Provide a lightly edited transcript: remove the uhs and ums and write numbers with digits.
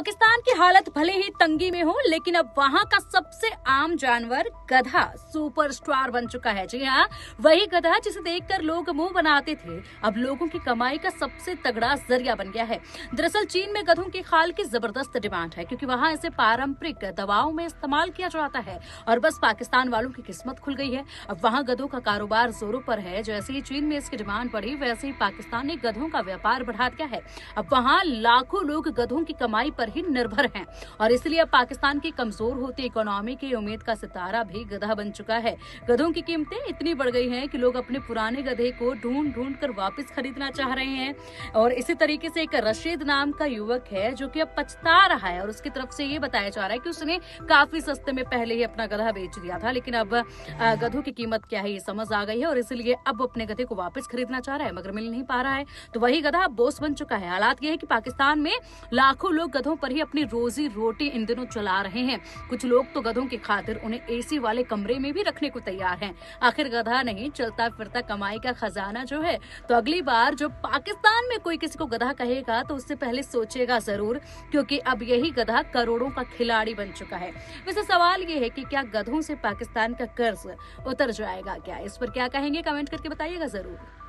पाकिस्तान की हालत भले ही तंगी में हो, लेकिन अब वहां का सबसे आम जानवर गधा सुपरस्टार बन चुका है। जी हाँ, वही गधा जिसे देखकर लोग मुंह बनाते थे, अब लोगों की कमाई का सबसे तगड़ा जरिया बन गया है। दरअसल चीन में गधों की खाल की जबरदस्त डिमांड है, क्योंकि वहां इसे पारंपरिक दवाओं में इस्तेमाल किया जाता है। और बस पाकिस्तान वालों की किस्मत खुल गई है, अब वहां गधों का कारोबार जोरों पर है। जैसे ही चीन में इसकी डिमांड बढ़ी, वैसे ही पाकिस्तान ने गधों का व्यापार बढ़ा दिया है। अब वहां लाखों लोग गधों की कमाई पर ही निर्भर हैं, और इसलिए अब पाकिस्तान की कमजोर होती इकोनॉमी की उम्मीद का सितारा भी गधा बन चुका है। गधों की कीमतें इतनी बढ़ गई हैं कि लोग अपने पुराने गधे को ढूंढ ढूंढ कर वापस खरीदना चाह रहे हैं। और इसी तरीके से एक रशीद नाम का युवक है जो कि अब पछता रहा है, और उसकी तरफ से ये बताया जा रहा है कि उसने काफी सस्ते में पहले ही अपना गधा बेच दिया था, लेकिन अब गधों की कीमत क्या है ये समझ आ गई है, और इसलिए अब अपने गधे को वापस खरीदना चाह रहा है, मगर मिल नहीं पा रहा है। तो वही गधा अब बॉस बन चुका है। हालात ये है कि पाकिस्तान में लाखों लोग गधों पर ही अपनी रोजी रोटी इन दिनों चला रहे हैं। कुछ लोग तो गधों की खातिर उन्हें एसी वाले कमरे में भी रखने को तैयार हैं। आखिर गधा नहीं, चलता फिरता कमाई का खजाना जो है। तो अगली बार जो पाकिस्तान में कोई किसी को गधा कहेगा तो उससे पहले सोचेगा जरूर, क्योंकि अब यही गधा करोड़ों का खिलाड़ी बन चुका है। वैसे सवाल ये है कि क्या गधों से पाकिस्तान का कर्ज उतर जाएगा क्या? इस पर क्या कहेंगे, कमेंट करके बताइएगा जरूर।